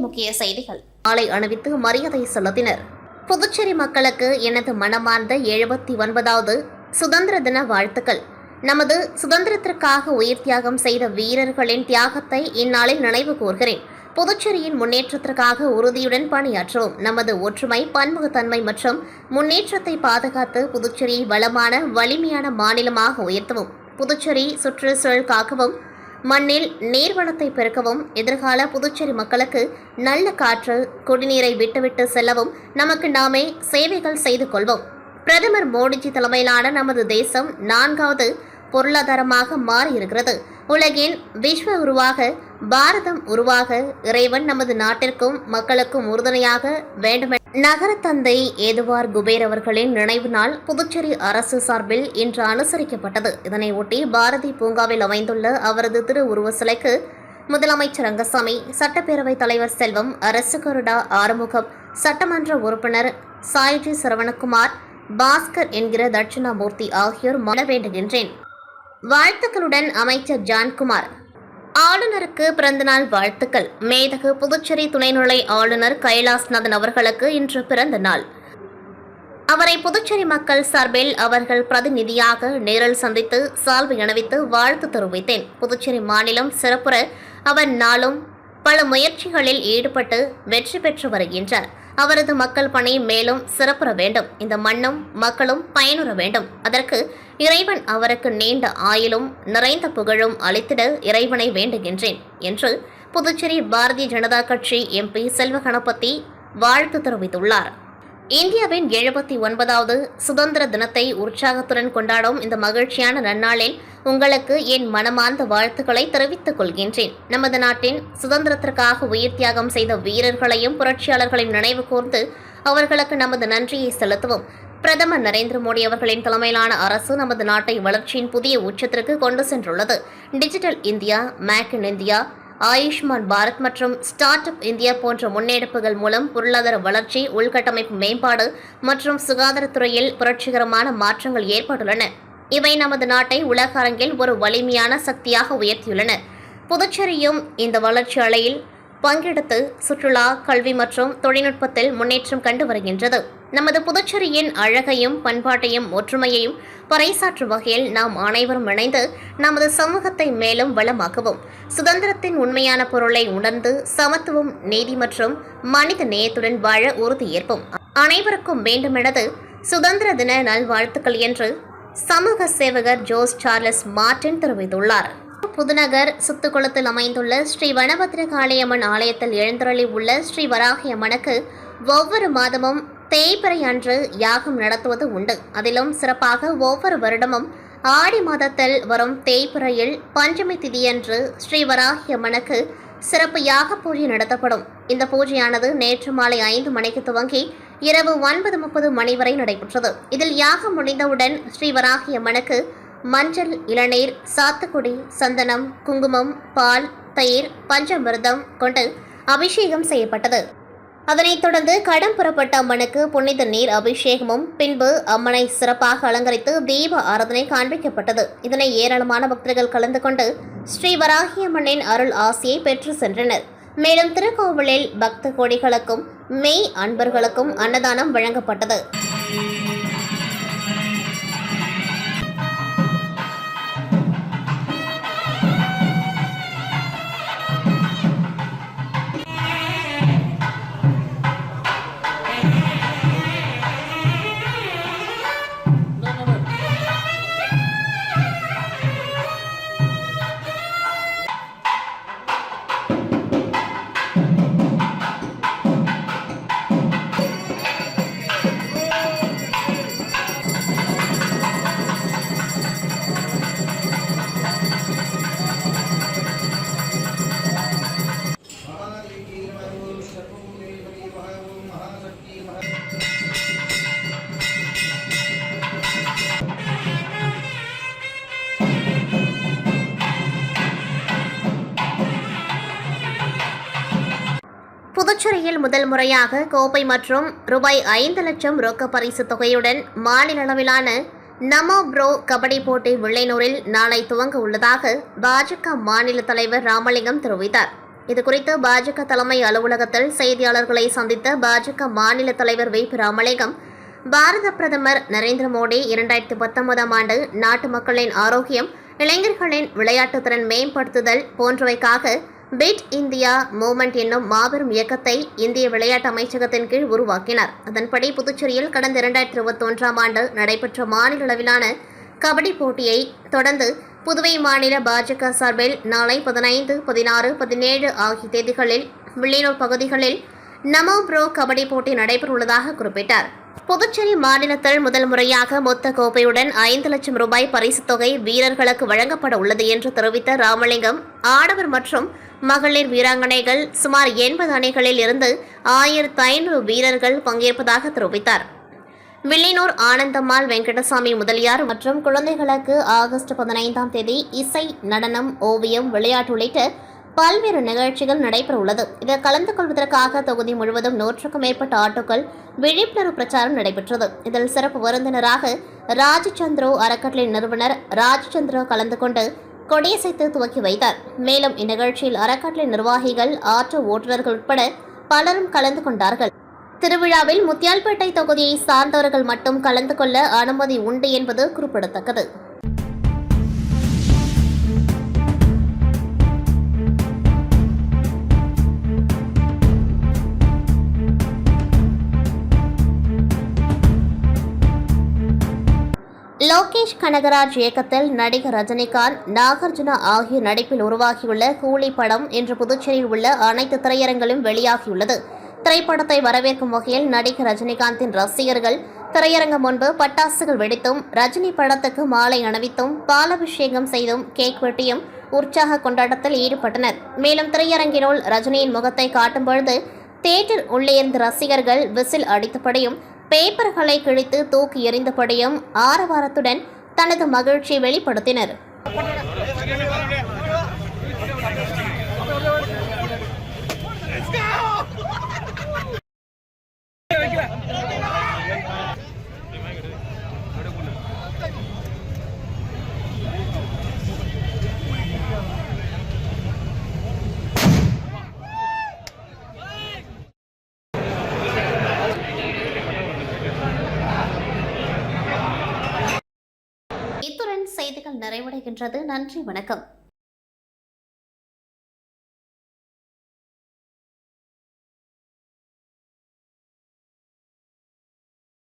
முக்கிய செய்திகள். மாலை அணிவித்து மரியாதை செலுத்தினர். புதுச்சேரி மக்களுக்கு எனது மனமார்ந்த 79வது சுதந்திர தின வாழ்த்துக்கள். நமது சுதந்திரத்திற்காக உயிர் தியாகம் செய்த வீரர்களின் தியாகத்தை இந்நாளில் நினைவு கூர்கிறேன். புதுச்சேரியின் முன்னேற்றத்திற்காக உறுதியுடன் பணியாற்றவும். நமது ஒற்றுமை, பன்முகத்தன்மை மற்றும் முன்னேற்றத்தை பாதுகாத்து புதுச்சேரியை வளமான, வலிமையான மாநிலமாக உயர்த்தவும். புதுச்சேரி சுற்றுச்சூழல் காக்கவும், மண்ணில் நீர்வளத்தை பெருக்கவும், எதிர்கால புதுச்சேரி மக்களுக்கு நல்ல காற்று, குடிநீரை விட்டுவிட்டு செல்லவும் நமக்கு நாமே சேவைகள் செய்து கொள்வோம். பிரதமர் மோடிஜி தலைமையிலான நமது தேசம் 4வது பொருளாதாரமாக மாறியிருக்கிறது. உலகின் விஸ்வ உருவாக, பாரதம் உருவாக இறைவன் நமது நாட்டிற்கும் மக்களுக்கும் உறுதுணையாக வேண்டும். நகர தந்தை ஏதுவார் குபேர் அவர்களின் நினைவு நாள் புதுச்சேரி அரசு சார்பில் இன்று அனுசரிக்கப்பட்டது. இதனை ஒட்டி பாரதி பூங்காவில் அமைந்துள்ள அவரது திருவுருவ சிலைக்கு முதலமைச்சர் ரங்கசாமி, சட்டப்பேரவைத் தலைவர் செல்வம், அரசு கொறடா ஆறுமுகம், சட்டமன்ற உறுப்பினர் சாய்ஜி சரவணகுமார், பாஸ்கர் என்கிற தட்சிணாமூர்த்தி ஆகியோர் மன வேண்டுகின்றேன். வாழ்த்துக்களுடன் அமைச்சர் ஜான்குமார். ஆளுநருக்கு பிறந்தநாள் வாழ்த்துக்கள். மேதகு புதுச்சேரி துணைநிலை ஆளுநர் கைலாஸ்நாதன் அவர்களுக்கு இன்று பிறந்த நாள். அவரை புதுச்சேரி மக்கள் சார்பில் அவர்கள் பிரதிநிதியாக நேரில் சந்தித்து சால்வை அணிவித்து வாழ்த்து தெரிவித்தேன். புதுச்சேரி மாநிலம் சிறப்புற அவர் நாளும் பல முயற்சிகளில் ஈடுபட்டு வெற்றி பெற்று வருகின்றார். அவரது மக்கள் பணி மேலும் சிறப்புற வேண்டும். இந்த மண்ணும் மக்களும் பயனுற வேண்டும். அதற்கு இறைவன் அவருக்கு நீண்ட ஆயுளும் நிறைந்த புகழும் அளித்திட இறைவனை வேண்டுகின்றேன் என்று புதுச்சேரி பாரதிய ஜனதா கட்சி MP செல்வ கணபதி வாழ்த்து தெரிவித்துள்ளார். இந்தியாவின் 79வது சுதந்திர தினத்தை உற்சாகத்துடன் கொண்டாடும் இந்த மகிழ்ச்சியான நன்னாளில் உங்களுக்கு என் மனமார்ந்த வாழ்த்துக்களை தெரிவித்துக் கொள்கின்றேன். நமது நாட்டின் சுதந்திரத்திற்காக உயிர் தியாகம் செய்த வீரர்களையும் புரட்சியாளர்களையும் நினைவு கூர்ந்து அவர்களுக்கு நமது நன்றியை செலுத்துவோம். பிரதமர் நரேந்திர மோடி அவர்களின் தலைமையிலான அரசு நமது நாட்டை வளர்ச்சியின் புதிய உச்சத்திற்கு கொண்டு சென்றுள்ளது. Digital India, make in India, Ayushman Bharat மற்றும் ஸ்டார்ட் அப் இந்தியா போன்ற முன்னெடுப்புகள் மூலம் பொருளாதார வளர்ச்சி, உள்கட்டமைப்பு மேம்பாடு மற்றும் சுகாதாரத்துறையில் புரட்சிகரமான மாற்றங்கள் ஏற்பட்டுள்ளன. இவை நமது நாட்டை உலக அரங்கில் ஒரு வலிமையான சக்தியாக உயர்த்தியுள்ளன. புதுச்சேரியும் இந்த வளர்ச்சி அலையில் பங்கெடுத்து சுற்றுலா, கல்வி மற்றும் தொழில்நுட்பத்தில் முன்னேற்றம் கண்டு வருகின்றது. நமது புதுச்சேரியின் அழகையும் பண்பாட்டையும் ஒற்றுமையையும் பறைசாற்றும் வகையில் நாம் அனைவரும் இணைந்து நமது சமூகத்தை மேலும் வளமாக்குவோம். சுதந்திரத்தின் உண்மையான பொருளை உணர்ந்து சமத்துவம், நீதி மற்றும் மனித நேயத்துடன் வாழ உறுதியேற்போம். அனைவருக்கும் வேண்டுமெனது சுதந்திர தின நல்வாழ்த்துக்கள் என்று சமூக சேவகர் ஜோஸ் சார்லஸ் மார்டின் தெரிவித்துள்ளார். புதுநகர் சுத்துக்குளத்தில் அமைந்துள்ள ஸ்ரீ வனபத்ர காளியம்மன் ஆலயத்தில் எழுந்தருளி உள்ள ஸ்ரீ வராகி அம்மனுக்கு ஒவ்வொரு மாதமும் தேய்பிறை அன்று யாகம் நடத்துவது உண்டு. அதிலும் சிறப்பாக ஒவ்வொரு வருடமும் ஆடி மாதத்தில் வரும் தேய்பிறையில் பஞ்சமி திதியன்று ஸ்ரீ வராகி அம்மனுக்கு சிறப்பு யாக பூஜை நடத்தப்படும். இந்த பூஜையானது நேற்று மாலை 5 மணிக்கு துவங்கி இரவு 9:30 மணி வரை நடைபெற்றது. இதில் யாகம் முடிந்தவுடன் ஸ்ரீ வராகி அம்மனுக்கு மஞ்சள், இளநீர், சாத்துக்குடி, சந்தனம், குங்குமம், பால், தயிர், பஞ்சாமிர்தம் கொண்டு அபிஷேகம் செய்யப்பட்டது. அதனைத் தொடர்ந்து கடம் புறப்பட்ட அம்மனுக்கு புனித நீர் அபிஷேகமும், பின்பு அம்மனை சிறப்பாக அலங்கரித்து தீப ஆராதனை காண்பிக்கப்பட்டது. இதனை ஏராளமான பக்தர்கள் கலந்து கொண்டு ஸ்ரீ வராகி அம்மனின் அருள் ஆசியை பெற்று சென்றனர். மேலும் திருக்கோவிலில் பக்த கோடிகளுக்கும் மெய் அன்பர்களுக்கும் அன்னதானம் வழங்கப்பட்டது. புதுச்சேரியில் முதல் முறையாக கோப்பை மற்றும் ரூபாய் 5 லட்சம் ரொக்க பரிசு தொகையுடன் மாநில அளவிலான நமோ ப்ரோ கபடி போட்டி வில்லையனூரில் நாளை துவங்க உள்ளதாக பாஜக மாநில தலைவர் ராமலிங்கம் தெரிவித்தார். இதுகுறித்து பாஜக தலைமை அலுவலகத்தில் செய்தியாளர்களை சந்தித்த பாஜக மாநில தலைவர் வி. ராமலிங்கம், பாரத பிரதமர் நரேந்திர மோடி 2019ஆம் ஆண்டு நாட்டு மக்களின் ஆரோக்கியம், இளைஞர்களின் விளையாட்டுத் திறன் மேம்படுத்துதல் போன்றவைக்காக பிட் இந்தியா மூவ்மெண்ட் என்னும் மாபெரும் இயக்கத்தை இந்திய விளையாட்டு அமைச்சகத்தின் கீழ் உருவாக்கினார். அதன்படி புதுச்சேரியில் கடந்த 2021ஆம் ஆண்டு நடைபெற்ற மாநில அளவிலான கபடி போட்டியை தொடர்ந்து புதுவை மாநில பாஜக சார்பில் நாளை 15, 16, 17 ஆகிய தேதிகளில் வில்லியனூர் பகுதிகளில் நமோ ப்ரோ கபடி போட்டி நடைபெறவுள்ளதாக குறிப்பிட்டார். புதுச்சேரி மாநிலத்தில் முதல் முறையாக மொத்த கோப்பையுடன் 5 லட்சம் ரூபாய் பரிசுத் தொகை வீரர்களுக்கு வழங்கப்பட உள்ளது என்று தெரிவித்த ராமலிங்கம், ஆடவர் மற்றும் மகளிர் வீராங்கனைகள் சுமார் 80 அணிகளில் இருந்து 1500 வீரர்கள் பங்கேற்பதாக தெரிவித்தார். வில்லியனூர் ஆனந்தம்மாள் வெங்கடசாமி முதலியார் மற்றும் குழந்தைகளுக்கு ஆகஸ்ட் 15ஆம் தேதி இசை, நடனம், ஓவியம், விளையாட்டு உள்ளிட்ட பல்வேறு நிகழ்ச்சிகள் நடைபெறவுள்ளது. இதில் கலந்து கொள்வதற்காக தொகுதி முழுவதும் 100க்கும் மேற்பட்ட ஆட்டோக்கள் விழிப்புணர்வு பிரச்சாரம் நடைபெற்றது. இதில் சிறப்பு விருந்தினராக ராஜச்சந்திரோ அறக்கட்டளை நிறுவனர் ராஜச்சந்திரோ கலந்து கொண்டு கொடியசைத்து துவக்கி வைத்தார். மேலும் இந்நிகழ்ச்சியில் அறக்கட்டளை நிர்வாகிகள், ஆட்டோ ஓட்டுநர்கள் உட்பட பலரும் கலந்து கொண்டார்கள். திருவிழாவில் முத்தியால்பேட்டை தொகுதியை சார்ந்தவர்கள் மட்டும் கலந்து கொள்ள அனுமதி உண்டு என்பது குறிப்பிடத்தக்கது. லோகேஷ் கனகராஜ் இயக்கத்தில் நடிகர் ரஜினிகாந்த், நாகார்ஜுனா ஆகிய நடிப்பில் உருவாகியுள்ள கூலி படம் இன்று புதுச்சேரியில் உள்ள அனைத்து திரையரங்கிலும் வெளியாகியுள்ளது. திரைப்படத்தை வரவேற்கும் வகையில் நடிகர் ரஜினிகாந்தின் ரசிகர்கள் திரையரங்கம் முன்பு பட்டாசுகள் வெடித்தும், ரஜினி படத்துக்கு மாலை அணிவித்தும், பாலாபிஷேகம் செய்தும், கேக் வெட்டியும் உற்சாக கொண்டாட்டத்தில் ஈடுபட்டனர். மேலும் திரையரங்கினுள் ரஜினியின் முகத்தை காட்டும் பொழுது தியேட்டர் உள்ளே இருந்த ரசிகர்கள் விசில் அடித்தபடியும், பேப்பர்களை கிழித்து தூக்கி எறிந்தபடியும் ஆரவாரத்துடன் தனது மகிழ்ச்சியை வெளிப்படுத்தினர். இத்துடன் செய்திகள் நிறைவடைகின்றது. நன்றி, வணக்கம்.